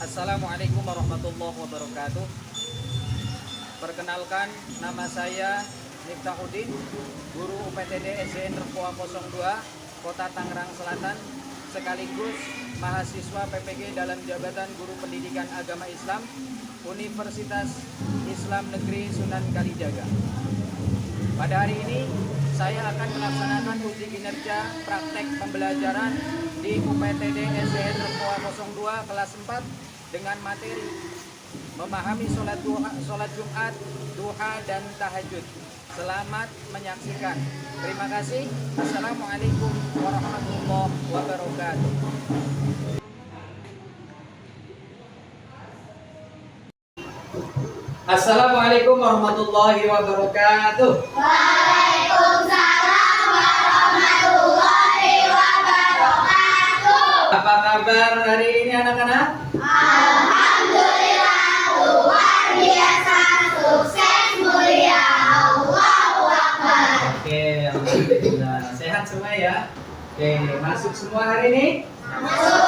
Assalamualaikum warahmatullahi wabarakatuh. Perkenalkan, nama saya Miftahuddin, guru UPTD SDN Repoa 02, Kota Tangerang Selatan, sekaligus mahasiswa PPG dalam jabatan Guru Pendidikan Agama Islam Universitas Islam Negeri Sunan Kalijaga. Pada hari ini saya akan melaksanakan uji kinerja praktek pembelajaran di UPTD SDN Repoa 02 kelas 4 dengan materi memahami sholat Jumat, duha, dan tahajud. Selamat menyaksikan. Terima kasih. Assalamualaikum warahmatullahi wabarakatuh. Assalamualaikum warahmatullahi wabarakatuh. Waalaikumsalam warahmatullahi wabarakatuh. Apa kabar hari ini anak-anak? Alhamdulillah, luar biasa, sukses, mulia, Allahu Akbar. Oke, alhamdulillah. Sehat semua ya? Oke, masuk semua hari ini? Masuk.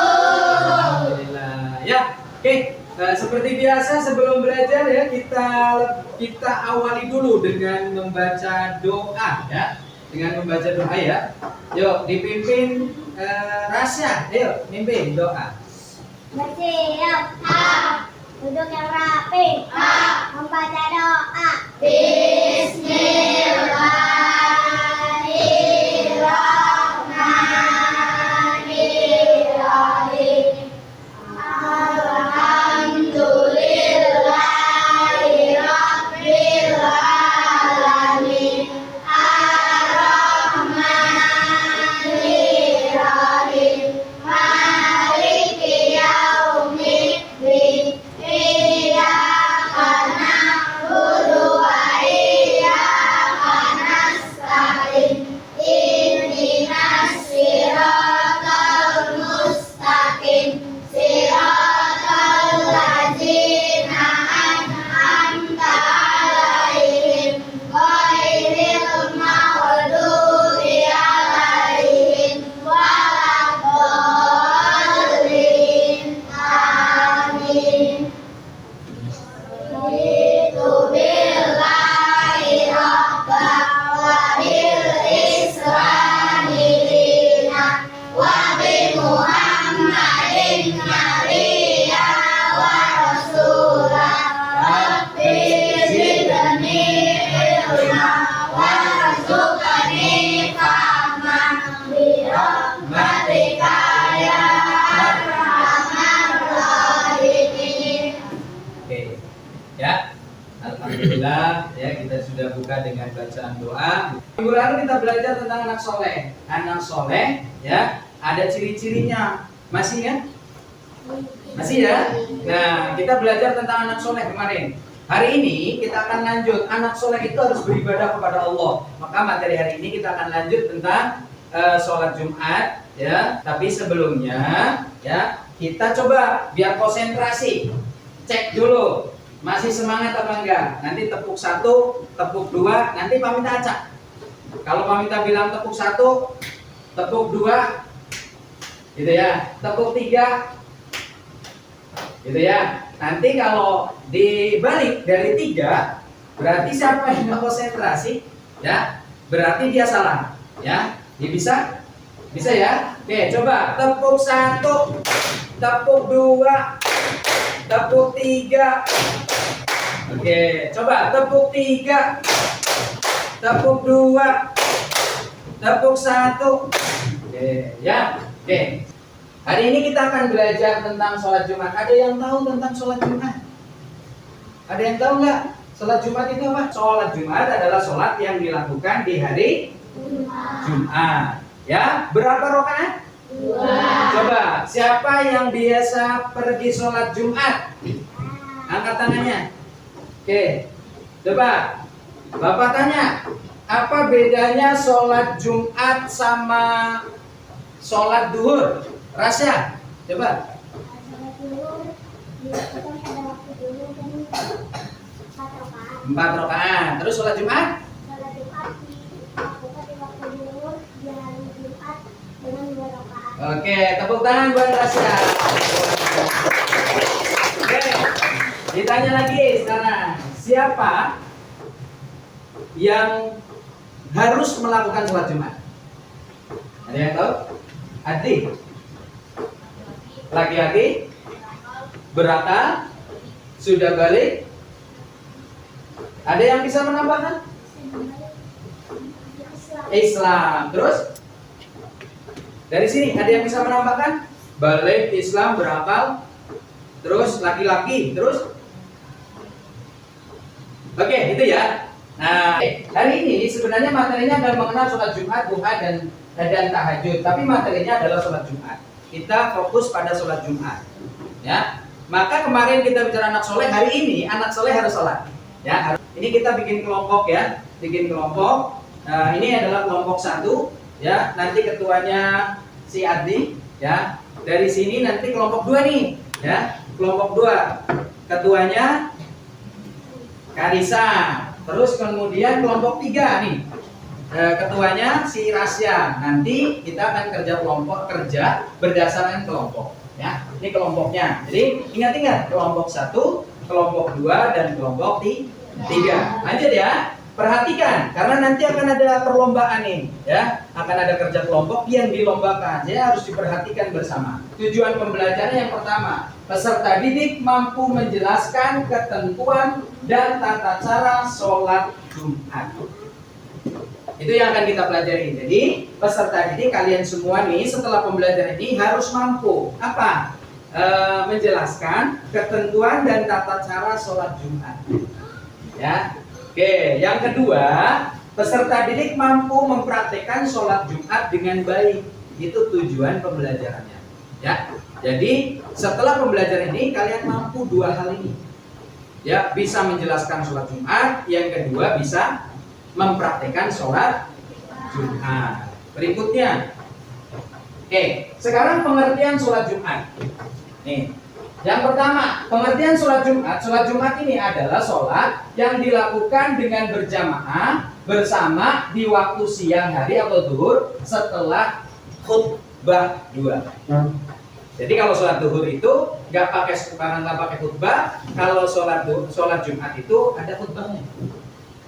Alhamdulillah. Ya, oke. Seperti biasa sebelum belajar ya kita awali dulu dengan membaca doa ya. Dengan membaca doa ya. Yuk dipimpin Rasya. Ayo mimpin doa. Bersiap. A. Duduk yang rapi. A. Membaca doa. Bismillahirrahmanirrahim. Alhamdulillahi Rabbil Alamin. Ar-Rahmanir-Rahim. Maliki yaumiddin. Iyyaka na'budu wa iyyaka nasta'in. Ihdinas siratal mustaqim. Siratal ladzina an'amta 'alaihim ghairil maghdubi 'alaihim waladdallin. Amin. Raditu billahi rabba wa bil islami dina wa bi Muhammadin nabiyya wa rasula. Rabbi zidni ilma warzuqni fahma bi rahmatika ya arhamar rahimin. Oke. Ya. Alhamdulillah ya kita sudah buka dengan bacaan doa. Minggu lalu kita belajar tentang anak soleh. Anak soleh ya ada ciri-cirinya. Masih kan? Masih ya? Nah, kita belajar tentang anak soleh kemarin. Hari ini kita akan lanjut. Anak soleh itu harus beribadah kepada Allah. Maka materi hari ini kita akan lanjut tentang sholat Jumat ya. Tapi sebelumnya ya kita coba biar konsentrasi. Cek dulu masih semangat apa enggak. Nanti tepuk 1, tepuk 2, nanti pamit acak. Kalau pamit bilang tepuk 1, tepuk 2 gitu ya, tepuk 3 gitu ya. Nanti kalau dibalik dari 3 berarti siapa yang nggak konsentrasi ya berarti dia salah ya. Dia bisa ya. Oke, coba tepuk 1, tepuk 2, tepuk 3. Oke, coba tepuk 3, tepuk 2, tepuk 1. Oke, ya. Oke. Hari ini kita akan belajar tentang sholat Jumat. Ada yang tahu tentang sholat Jumat? Ada yang tahu nggak? Sholat Jumat itu apa? Sholat Jumat adalah sholat yang dilakukan di hari Jumat. Ya, berapa rakaat? 2. Coba, siapa yang biasa pergi sholat Jumat? Angkat tangannya. Oke, coba Bapak tanya, apa bedanya sholat Jumat sama sholat duhur? Rasya, coba. Empat rakaat. Terus sholat Jumat? Sholat Jumat dilakukan di waktu duhur di hari Jumat dengan 2 rakaat. Oke, tepuk tangan buat Rasya. ditanya lagi sekarang, siapa yang harus melakukan sholat Jumat? Ada yang tahu? Adik? Laki-laki? Berakal? Sudah balik? Ada yang bisa menambahkan? Islam. Terus? Dari sini ada yang bisa menambahkan? Balik, Islam, berakal, terus laki-laki, terus? Oke, itu ya. Nah, hari ini sebenarnya materinya adalah mengenal sholat Jumat, duha dan tahajud. Tapi materinya adalah sholat Jumat. Kita fokus pada sholat Jumat. Ya. Maka kemarin kita bicara anak soleh, hari ini anak soleh harus sholat. Ya. Ini kita bikin kelompok ya, bikin kelompok. Nah, ini adalah kelompok 1. Ya. Nanti ketuanya si Adi. Ya. Dari sini nanti kelompok 2 nih. Ya. Kelompok 2. Ketuanya Karisa. Terus kemudian kelompok 3 nih, ketuanya si Rasya. Nanti kita akan kerja berdasarkan kelompok. Ya, ini kelompoknya. Jadi ingat-ingat kelompok 1, kelompok 2 dan kelompok 3. Lanjut ya. Perhatikan, karena nanti akan ada perlombaan nih, ya. Akan ada kerja kelompok yang dilombakan. Jadi harus diperhatikan bersama. Tujuan pembelajaran yang pertama, peserta didik mampu menjelaskan ketentuan dan tata cara sholat Jumat. Itu yang akan kita pelajari. Jadi peserta didik kalian semua nih setelah pembelajaran ini harus mampu apa? Menjelaskan ketentuan dan tata cara sholat Jumat. Ya. Oke, yang kedua, peserta didik mampu mempraktekkan sholat Jumat dengan baik. Itu tujuan pembelajarannya. Ya, jadi setelah pembelajaran ini kalian mampu 2 hal ini. Ya, bisa menjelaskan sholat Jumat. Yang kedua, bisa mempraktekkan sholat Jumat. Berikutnya, oke, sekarang pengertian sholat Jumat. Nih. Yang pertama, pengertian sholat Jumat. Sholat Jumat ini adalah sholat yang dilakukan dengan berjamaah bersama di waktu siang hari atau zuhur setelah khutbah 2. Jadi kalau sholat zuhur itu nggak pakai khutbah. Kalau sholat Jumat itu ada khutbahnya.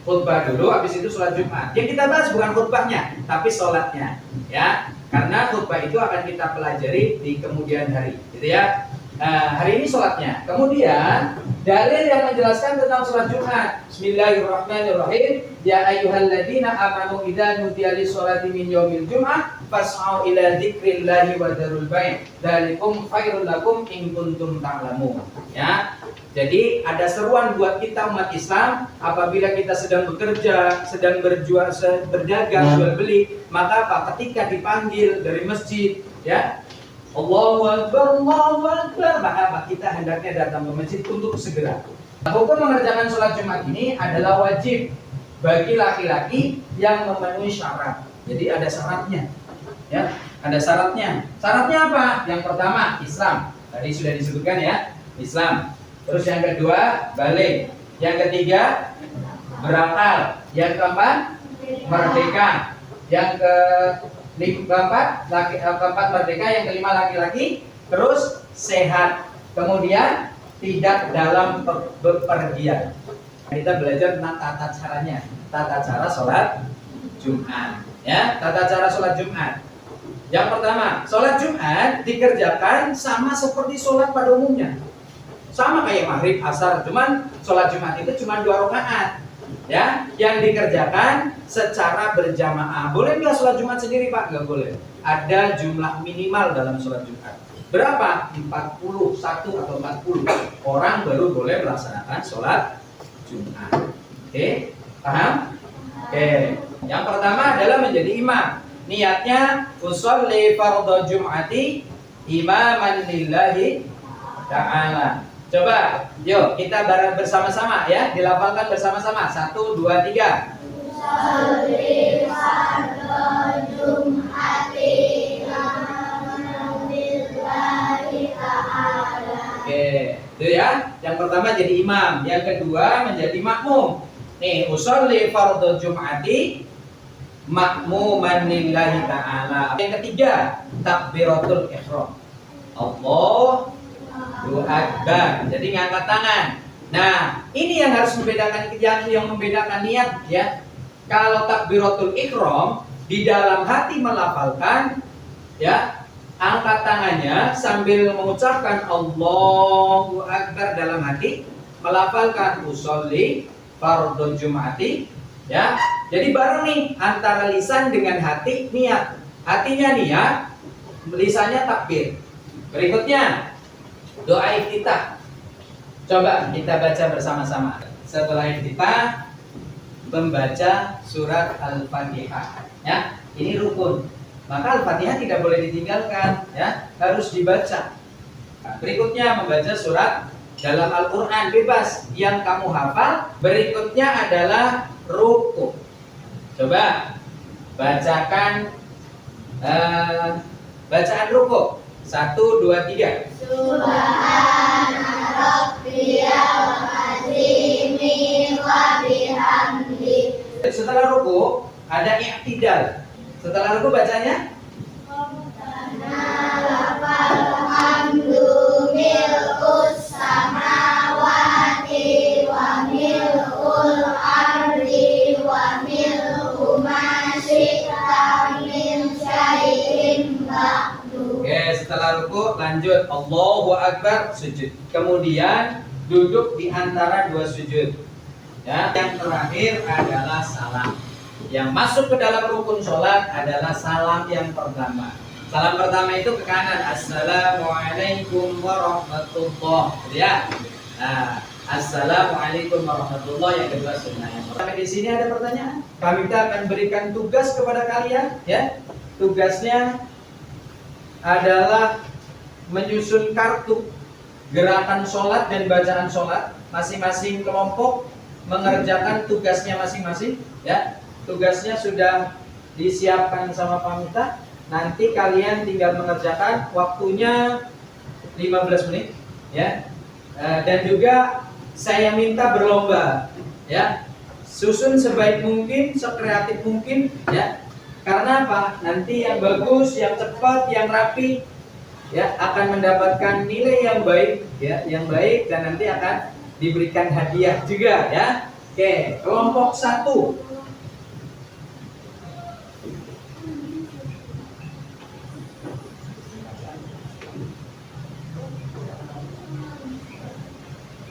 Khutbah dulu, habis itu sholat Jumat. Yang kita bahas bukan khutbahnya, tapi sholatnya, ya. Karena khutbah itu akan kita pelajari di kemudian hari, gitu ya. Hari ini sholatnya. Kemudian dalil yang menjelaskan tentang sholat Jumat. Bismillahirrahmanirrahim. Ya ayyuhalladzina amanu idza nudiya lis-sholati min yaumil jum'ah fas'au ila dzikrillahi wa dzarul bai'. Dzalikum khairul lakum in kuntum ta'lamun. Ya. Jadi ada seruan buat kita umat Islam apabila kita sedang bekerja, sedang berdagang, jual beli, maka apa? Ketika dipanggil dari masjid, ya, Allahu Akbar, maka kita hendaknya datang ke masjid untuk segera. Hukum mengerjakan sholat Jumat ini adalah wajib bagi laki-laki yang memenuhi syarat. Jadi ada syaratnya, ya, ada syaratnya. Syaratnya apa? Yang pertama Islam. Tadi sudah disebutkan ya, Islam. Terus yang kedua balik. Yang ketiga berakal. Yang keempat merdeka. Yang keempat merdeka, yang kelima laki-laki, terus sehat, kemudian tidak dalam bepergian. Kita belajar tentang tata caranya, tata cara sholat Jumat, ya, tata cara sholat Jumat. Yang pertama, sholat Jumat dikerjakan sama seperti sholat pada umumnya, sama kayak maghrib, asar, cuman sholat Jumat itu cuma 2 rakaat. Ya, yang dikerjakan secara berjamaah. Boleh nggak sholat Jumat sendiri Pak? Nggak boleh. Ada jumlah minimal dalam sholat Jumat. Berapa? 41 atau 40 orang baru boleh melaksanakan sholat Jumat. Oke, paham? Oke. Yang pertama adalah menjadi imam. Niatnya usolli fardhu Jum'ati imaman lillahi ta'ala. Coba, yuk kita bareng bersama-sama ya, dilafalkan bersama-sama. 1, 2, 3. Sholli fardhu Jum'ati imaman lillahi ta'ala. Oke, itu ya. Yang pertama jadi imam, yang kedua menjadi makmum. Nih, usolli fardhu Jum'ati makmuman lillahi ta'ala. Yang ketiga, takbiratul ihram. Allahu Akbar. Jadi ngangkat tangan. Nah, ini yang harus membedakan yang membedakan niat ya. Kalau takbiratul ihram di dalam hati melafalkan ya, angkat tangannya sambil mengucapkan Allahu Akbar dalam hati, melafalkan usolli fardhu jum'ati ya. Jadi bareng nih antara lisan dengan hati niat. Hatinya niat, lisannya takbir. Berikutnya doa iftitah. Coba kita baca bersama-sama. Setelah iftitah membaca surat Al-Fatihah ya. Ini rukun. Maka Al-Fatihah tidak boleh ditinggalkan ya, harus dibaca. Nah, berikutnya membaca surat dalam Al-Qur'an bebas yang kamu hafal. Berikutnya adalah ruku. Coba bacakan bacaan ruku. 1, 2, 3. Subhana rabbiyal azimi wa bihamdi. Setelah ruku ada i'tidal. Setelah ruku bacanya Alhamdu mil'us samawati wa mil'ul ardi wa mil'u ma syi'ta min syai'in ba'du. Oke, setelah ruku lanjut Allahu Akbar, sujud. Kemudian duduk di antara dua sujud. Ya, yang terakhir adalah salam. Yang masuk ke dalam rukun sholat adalah salam yang pertama. Salam pertama itu ke kanan. Assalamualaikum warahmatullah. Ya. Nah, Assalamualaikum warahmatullah. Yang kedua sunnah. Sampai di sini ada pertanyaan? Kami akan berikan tugas kepada kalian. Ya, tugasnya adalah menyusun kartu gerakan sholat dan bacaan sholat. Masing-masing kelompok mengerjakan tugasnya masing-masing. Ya. Tugasnya sudah disiapkan sama Pamita. Nanti kalian tinggal mengerjakan, waktunya 15 menit ya. Dan juga saya minta berlomba ya. Susun sebaik mungkin, sekreatif mungkin ya. Karena apa? Nanti yang bagus, yang cepat, yang rapi ya akan mendapatkan nilai yang baik ya, yang baik, dan nanti akan diberikan hadiah juga ya. Oke, kelompok 1.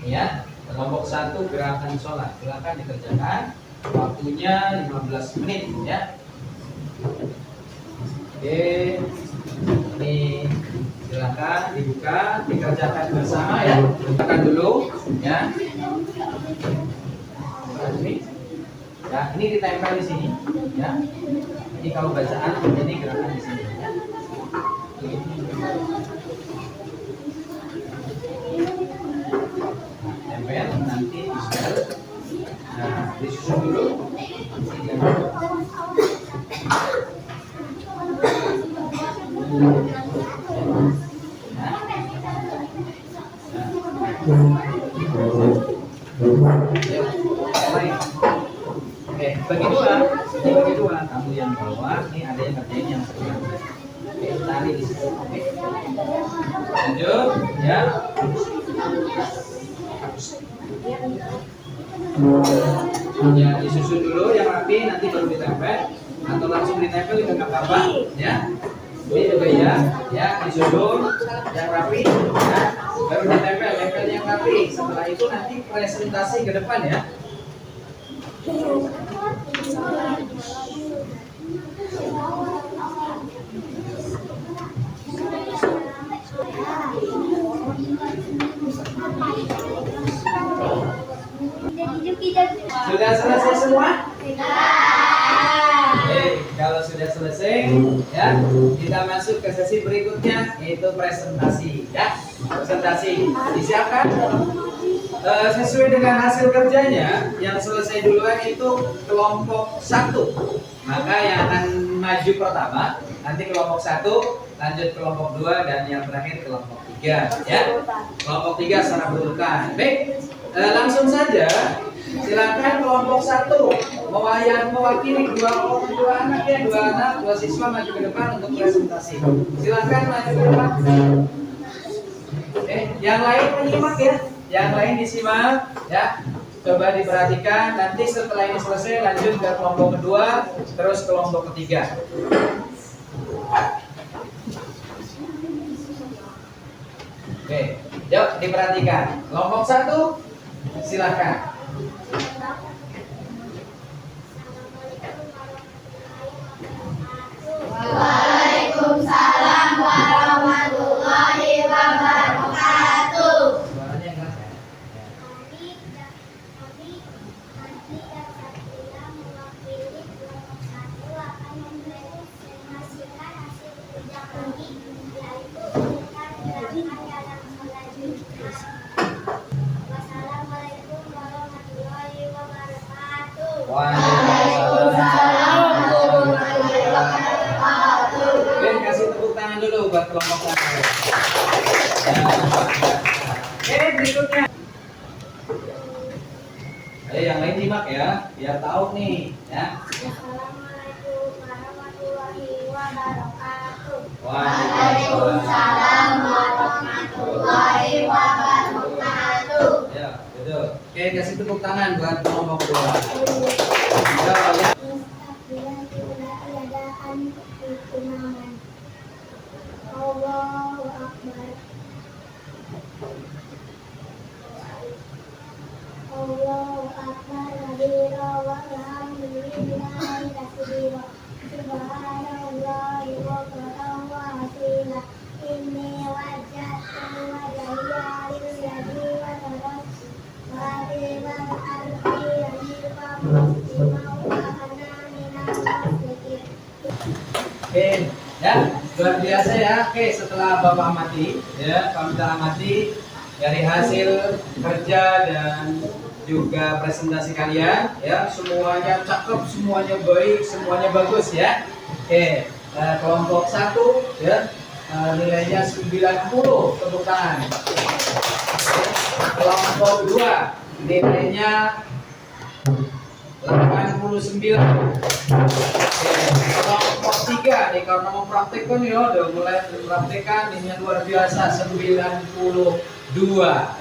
Ya, kelompok 1 gerakan sholat. Silakan dikerjakan. Waktunya 15 menit ya. Oke. Ini silakan dibuka, dikerjakan bersama ya. Bukakan dulu ya. Ini. Ya, ini ditempel di sini ya. Ini kalau bacaan jadi gerakan di sini ya. Tempel nanti disusun. Nah, disusun dulu. Oke, bagi dua. Kamu yang bawah, ini ada yang ngerjain yang sebelah. Oke, tarik di situ. Oke. Lanjut, ya. Ya, disusun dulu yang rapi, nanti baru ditempel. Atau langsung ditempel juga nggak apa-apa, ya. Ini juga ya, disusun yang rapi, ya. Baru ditempel yang rapi. Setelah itu nanti presentasi ke depan ya. Sudah selesai semua? Kalau sudah selesai, ya kita masuk ke sesi berikutnya, yaitu presentasi. Ya, presentasi disiapkan sesuai dengan hasil kerjanya. Yang selesai duluan itu kelompok 1. Maka yang akan maju pertama, nanti kelompok 1, lanjut kelompok 2, dan yang terakhir kelompok 3. Ya, kelompok 3 secara berurutan. Baik, langsung saja. Silakan kelompok 1 mewakili dua anak, dua siswa maju ke depan untuk presentasi. Silakan maju ke depan. Yang lain menyimak ya. Yang lain disimak ya. Coba diperhatikan. Nanti setelah ini selesai lanjut ke kelompok kedua, terus kelompok ketiga. Oke, yuk diperhatikan. Kelompok 1 silakan. Waalaikumsalam warahmatullahi wabarakatuh. Suaranya keras ya. Kami dan Satria mewakili kelompok 1 akan mempresentasikan hasil kerja kami, yaitu tentang gerakan dalam sholat Jumat. Wassalamualaikum warahmatullahi wabarakatuh. Waalaikumsalam warahmatullahi wabarakatuh. Ben kasih tepuk tangan dulu buat kelompok 1. Oke, berikutnya. Ayo yang lain simak ya, biar tahu nih ya. Assalamualaikum warahmatullahi wabarakatuh. Waalaikumsalam warahmatullahi wabarakatuh. Ya, betul. Oke, kasih tepuk tangan buat kelompok 2. Ya. Allahu Akbar. Allahu Akbar. Kabira walhamdulillahi katsira. Subhanallahi wa bihamdihi. Inni wajjahtu wajhiya lilladzi fatara wal ardi hanifan muslima wa ana minal musyrikin. Oke, ya, luar biasa ya. Oke, setelah Bapak amati, ya, kami telah amati dari hasil kerja dan juga presentasi kalian, ya, semuanya cakep, semuanya baik, semuanya bagus ya. Oke, kelompok 1, ya, nilainya 90, tepuk tangan. Kelompok 2, nilainya 89. Kelompok 3 nih karena mau praktekkan ya, udah mulai mempraktekkan ini luar biasa 92.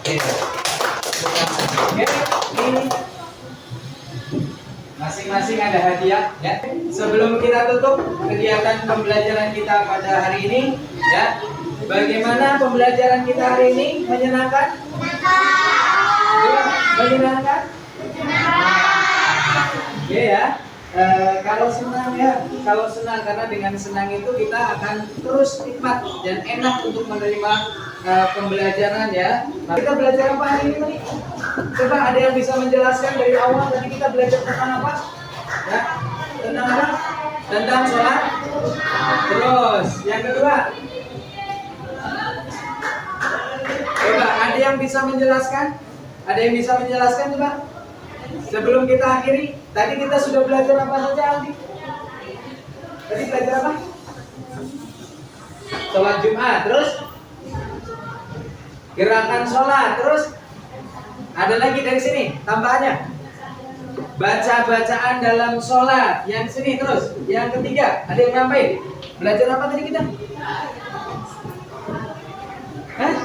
Oke, ini masing-masing ada hadiah ya. Sebelum kita tutup kegiatan pembelajaran kita pada hari ini ya, bagaimana pembelajaran kita hari ini? Menyenangkan? Menyenangkan? Oke ya. Kalau senang ya, kalau senang karena dengan senang itu kita akan terus nikmat dan enak untuk menerima pembelajaran ya. Nah, kita belajar apa hari ini tadi? Coba ada yang bisa menjelaskan dari awal tadi kita belajar tentang apa? Ya, tentang apa? Tentang sholat. Terus yang kedua, coba ada yang bisa menjelaskan? Ada yang bisa menjelaskan coba? Sebelum kita akhiri, tadi kita sudah belajar apa saja, Aldi? Tadi belajar apa? Sholat Jumat, terus gerakan sholat, terus ada lagi dari sini tambahannya. Baca-bacaan dalam sholat, yang sini terus. Yang ketiga, ada yang nambahin? Belajar apa tadi kita? Hah?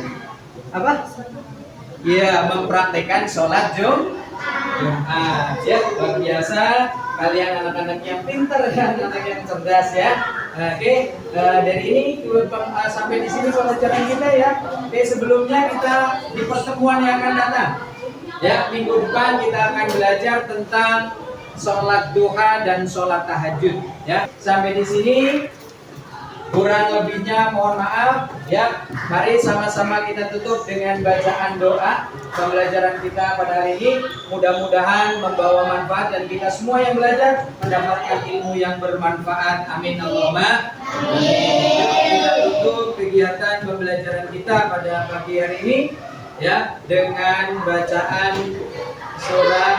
Apa? Ya, mempraktekkan sholat Jumat. Ya, luar biasa. Kalian anak-anak yang pintar dan anak yang cerdas ya. Oke, dari ini sampai di sini pelajaran kita ya. Oke, sebelumnya kita di pertemuan yang akan datang ya, minggu depan kita akan belajar tentang sholat duha dan sholat tahajud ya. Sampai di sini kurang lebihnya mohon maaf ya. Mari sama-sama kita tutup dengan bacaan doa pembelajaran kita pada hari ini. Mudah-mudahan membawa manfaat dan kita semua yang belajar mendapatkan ilmu yang bermanfaat. Amin Allahumma amin. Kita tutup kegiatan pembelajaran kita pada pagi hari ini ya dengan bacaan surah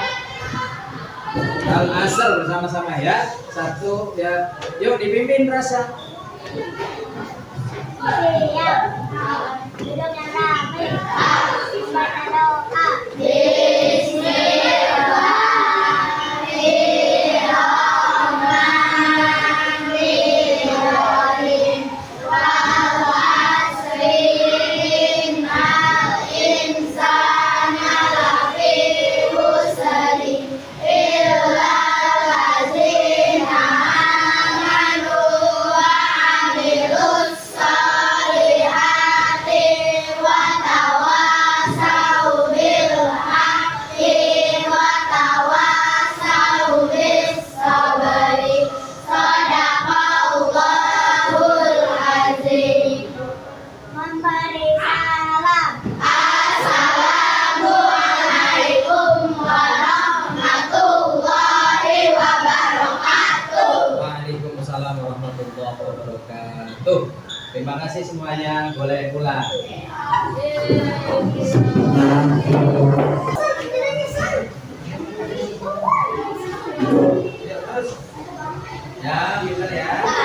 Al-Asr bersama-sama ya. Satu ya. Yuk dipimpin rasa. Siap. Duduk yang rapi. Baca doa. Bismillahirrahmanirrahim. Wal 'asri innal insana memberi salam. Assalamualaikum warahmatullahi wabarakatuh. Waalaikumsalam warahmatullahi wabarakatuh. Terima kasih semuanya, boleh pulang. Ya, benar ya.